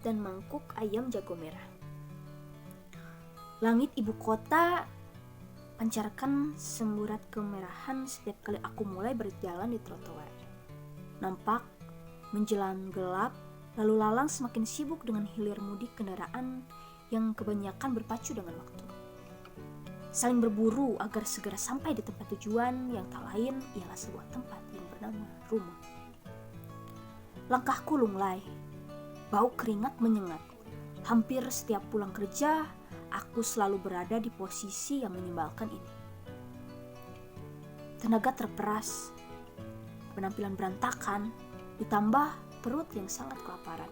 dan mangkuk ayam jago merah. Langit ibu kota pancarkan semburat kemerahan setiap kali aku mulai berjalan di trotoar. Nampak menjelang gelap, lalu lalang semakin sibuk dengan hilir mudik kendaraan yang kebanyakan berpacu dengan waktu. Saling berburu agar segera sampai di tempat tujuan yang tak lain ialah sebuah tempat yang bernama rumah. Langkahku lunglai, bau keringat menyengat. Hampir setiap pulang kerja, aku selalu berada di posisi yang menyebalkan ini. Tenaga terperas, penampilan berantakan, ditambah perut yang sangat kelaparan.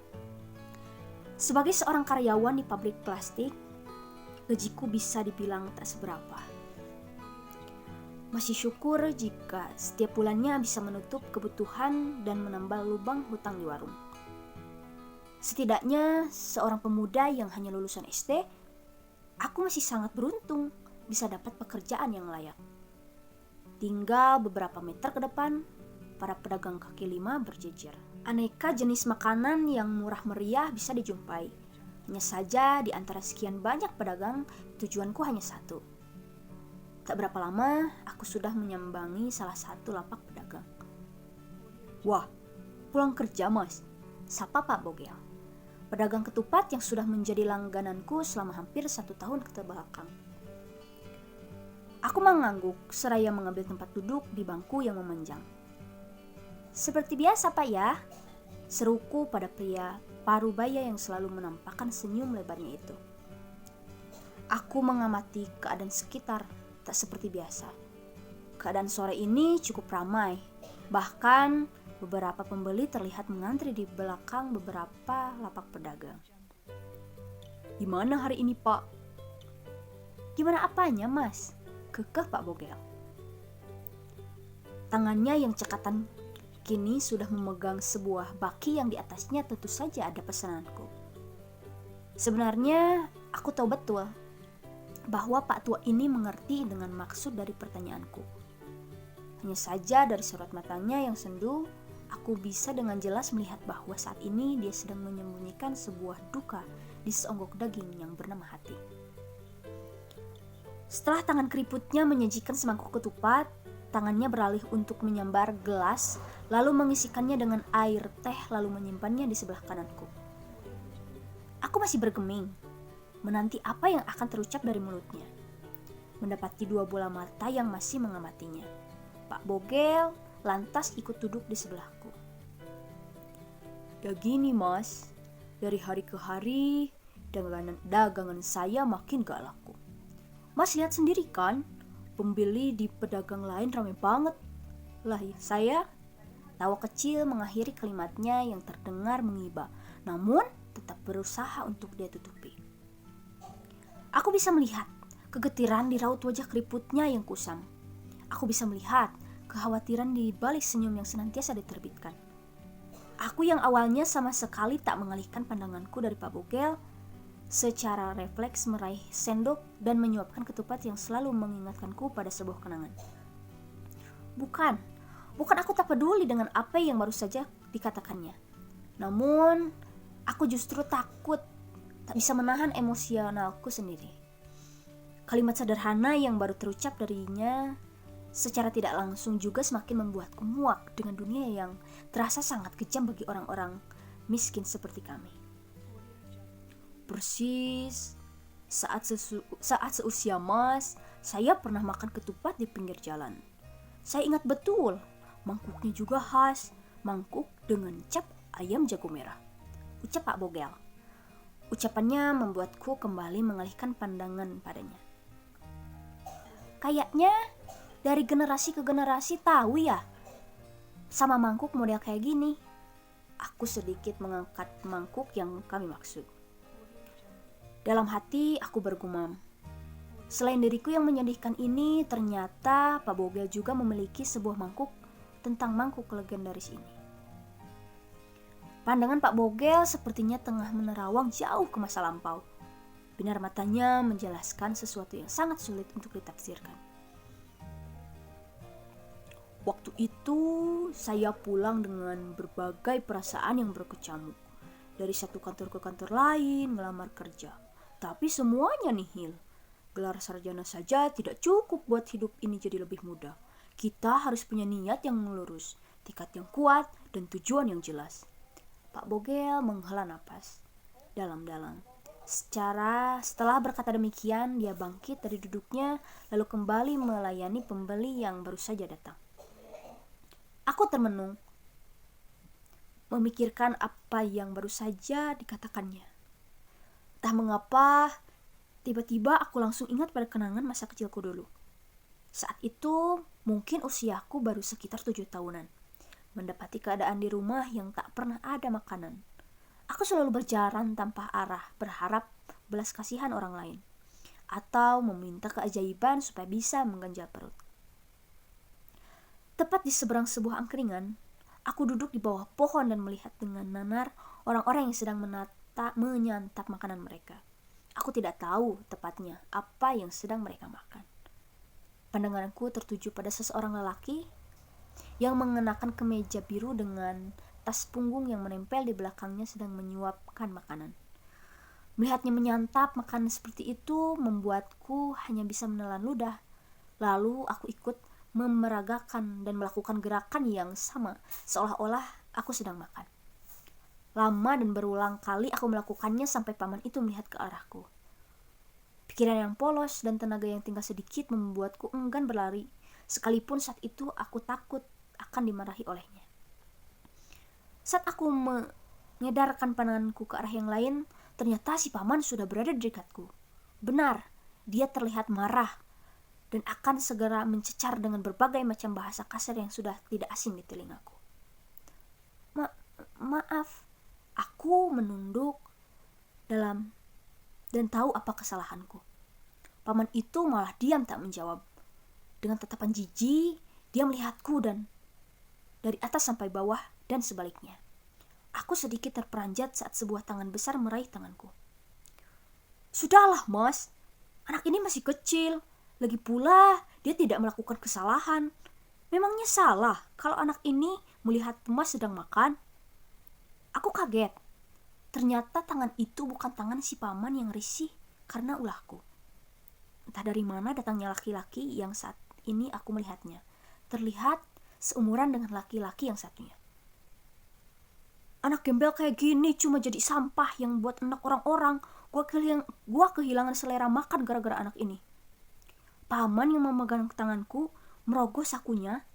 Sebagai seorang karyawan di pabrik plastik, gajiku bisa dibilang tak seberapa. Masih syukur jika setiap bulannya bisa menutup kebutuhan dan menambal lubang hutang di warung. Setidaknya seorang pemuda yang hanya lulusan SD, aku masih sangat beruntung bisa dapat pekerjaan yang layak. Tinggal beberapa meter ke depan, para pedagang kaki lima berjejer. Aneka jenis makanan yang murah meriah bisa dijumpai. Hanya saja di antara sekian banyak pedagang, tujuanku hanya satu. Tak berapa lama, aku sudah menyambangi salah satu lapak pedagang. "Wah, pulang kerja mas?" sapa Pak Bogel. Pedagang ketupat yang sudah menjadi langgananku selama hampir 1 tahun ke belakang. Aku mengangguk seraya mengambil tempat duduk di bangku yang memanjang. "Seperti biasa Pak ya," seruku pada pria parubaya yang selalu menampakkan senyum lebarnya itu. Aku mengamati keadaan sekitar, tak seperti biasa. Keadaan sore ini cukup ramai. Bahkan beberapa pembeli terlihat mengantri di belakang beberapa lapak pedagang. "Gimana hari ini Pak?" "Gimana apanya mas?" kekeh Pak Bogel. Tangannya yang cekatan kini sudah memegang sebuah baki yang di atasnya tentu saja ada pesananku. Sebenarnya aku tahu betul bahwa Pak Tua ini mengerti dengan maksud dari pertanyaanku. Hanya saja dari sorot matanya yang sendu, aku bisa dengan jelas melihat bahwa saat ini dia sedang menyembunyikan sebuah duka di seonggok daging yang bernama hati. Setelah tangan keriputnya menyajikan semangkuk ketupat, tangannya beralih untuk menyambar gelas, lalu mengisikannya dengan air teh lalu menyimpannya di sebelah kananku. Aku masih bergeming, menanti apa yang akan terucap dari mulutnya. Mendapati 2 bola mata yang masih mengamatinya. Pak Bogel lantas ikut duduk di sebelahku. "Ya gini mas, dari hari ke hari dagangan saya makin gak laku. Mas lihat sendiri kan, pembeli di pedagang lain ramai banget. Lah ya, saya..." Tawa kecil mengakhiri kalimatnya yang terdengar mengiba, namun tetap berusaha untuk dia tutupi. Aku bisa melihat kegetiran di raut wajah keriputnya yang kusam. Aku bisa melihat kekhawatiran di balik senyum yang senantiasa diterbitkan. Aku yang awalnya sama sekali tak mengalihkan pandanganku dari Pak Bogel, secara refleks meraih sendok dan menyuapkan ketupat yang selalu mengingatkanku pada sebuah kenangan. Bukan aku tak peduli dengan apa yang baru saja dikatakannya. Namun, aku justru takut tak bisa menahan emosionalku sendiri. Kalimat sederhana yang baru terucap darinya secara tidak langsung juga semakin membuatku muak dengan dunia yang terasa sangat kejam bagi orang-orang miskin seperti kami. Persis saat seusia mas, saya pernah makan ketupat di pinggir jalan. Saya ingat betul, mangkuknya juga khas, mangkuk dengan cap ayam jago merah, ucap Pak Bogel. Ucapannya membuatku kembali mengalihkan pandangan padanya. Kayaknya dari generasi ke generasi tahu ya sama mangkuk model kayak gini. Aku sedikit mengangkat mangkuk yang kami maksud. Dalam hati aku bergumam. Selain diriku yang menyedihkan ini, ternyata Pak Bogel juga memiliki sebuah mangkuk tentang mangkuk legendaris ini. Pandangan Pak Bogel sepertinya tengah menerawang jauh ke masa lampau. Binar matanya menjelaskan sesuatu yang sangat sulit untuk ditafsirkan. Waktu itu saya pulang dengan berbagai perasaan yang berkecamuk. dari satu kantor ke kantor lain ngelamar kerja. Tapi semuanya nihil. Gelar sarjana saja tidak cukup buat hidup ini jadi lebih mudah. Kita harus punya niat yang lurus, tekad yang kuat, dan tujuan yang jelas. Pak Bogel menghela napas dalam-dalam. Setelah berkata demikian, dia bangkit dari duduknya lalu kembali melayani pembeli yang baru saja datang. Aku termenung, memikirkan apa yang baru saja dikatakannya. Entah mengapa, tiba-tiba aku langsung ingat pada kenangan masa kecilku dulu. Saat itu, mungkin usiaku baru sekitar 7 tahunan. Mendapati keadaan di rumah yang tak pernah ada makanan. Aku selalu berjalan tanpa arah, berharap belas kasihan orang lain. Atau meminta keajaiban supaya bisa mengganjal perut. Tepat di seberang sebuah angkringan, aku duduk di bawah pohon dan melihat dengan nanar orang-orang yang sedang menyantap makanan mereka. Aku tidak tahu tepatnya apa yang sedang mereka makan. Pandanganku tertuju pada seseorang lelaki yang mengenakan kemeja biru dengan tas punggung yang menempel di belakangnya sedang menyuapkan makanan. Melihatnya menyantap makanan seperti itu membuatku hanya bisa menelan ludah. Lalu aku ikut memeragakan dan melakukan gerakan yang sama, seolah-olah aku sedang makan. Lama dan berulang kali aku melakukannya sampai paman itu melihat ke arahku. Pikiran yang polos dan tenaga yang tinggal sedikit membuatku enggan berlari, sekalipun saat itu aku takut akan dimarahi olehnya. Saat aku mengedarkan pandanganku ke arah yang lain, ternyata si paman sudah berada di dekatku. Benar, dia terlihat marah dan akan segera mencecar dengan berbagai macam bahasa kasar yang sudah tidak asing di telingaku. Maaf, aku menunduk dalam dan tahu apa kesalahanku. Paman itu malah diam tak menjawab. Dengan tatapan jijik, dia melihatku dan dari atas sampai bawah dan sebaliknya. Aku sedikit terperanjat saat sebuah tangan besar meraih tanganku. Sudahlah mas, anak ini masih kecil. Lagi pula dia tidak melakukan kesalahan. Memangnya salah kalau anak ini melihat mas sedang makan? Aku kaget. Ternyata tangan itu bukan tangan si paman yang risih karena ulahku. Entah dari mana datangnya laki-laki yang saat ini aku melihatnya. Terlihat seumuran dengan laki-laki yang satunya. Anak gembel kayak gini cuma jadi sampah yang buat enak orang-orang. Gua kehilangan selera makan gara-gara anak ini. Paman yang memegang tanganku merogoh sakunya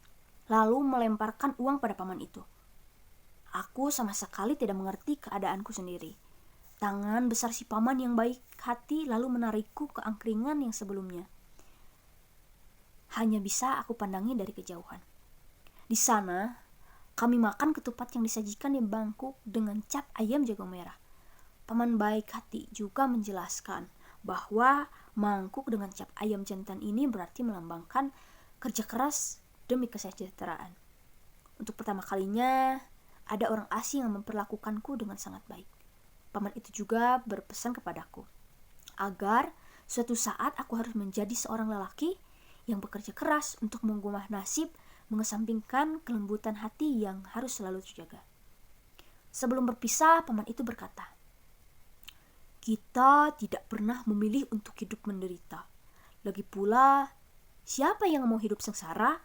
lalu melemparkan uang pada paman itu. Aku sama sekali tidak mengerti keadaanku sendiri. Tangan besar si paman yang baik hati lalu menarikku ke angkringan yang sebelumnya. Hanya bisa aku pandangi dari kejauhan. Di sana, kami makan ketupat yang disajikan di bangkuk dengan cap ayam jago merah. Paman baik hati juga menjelaskan bahwa mangkuk dengan cap ayam jantan ini berarti melambangkan kerja keras demi kesejahteraan. Untuk pertama kalinya, ada orang asing yang memperlakukanku dengan sangat baik. Paman itu juga berpesan kepadaku agar suatu saat aku harus menjadi seorang lelaki yang bekerja keras untuk menggumah nasib, mengesampingkan kelembutan hati yang harus selalu terjaga. Sebelum berpisah, paman itu berkata, kita tidak pernah memilih untuk hidup menderita. Lagi pula, siapa yang mau hidup sengsara?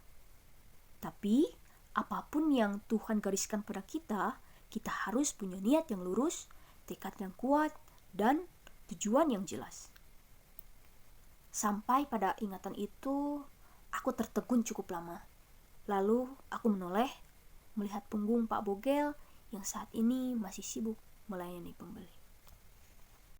Tapi, apapun yang Tuhan gariskan pada kita, kita harus punya niat yang lurus, tekad yang kuat, dan tujuan yang jelas. Sampai pada ingatan itu, aku tertegun cukup lama. Lalu aku menoleh, melihat punggung Pak Bogel yang saat ini masih sibuk melayani pembeli.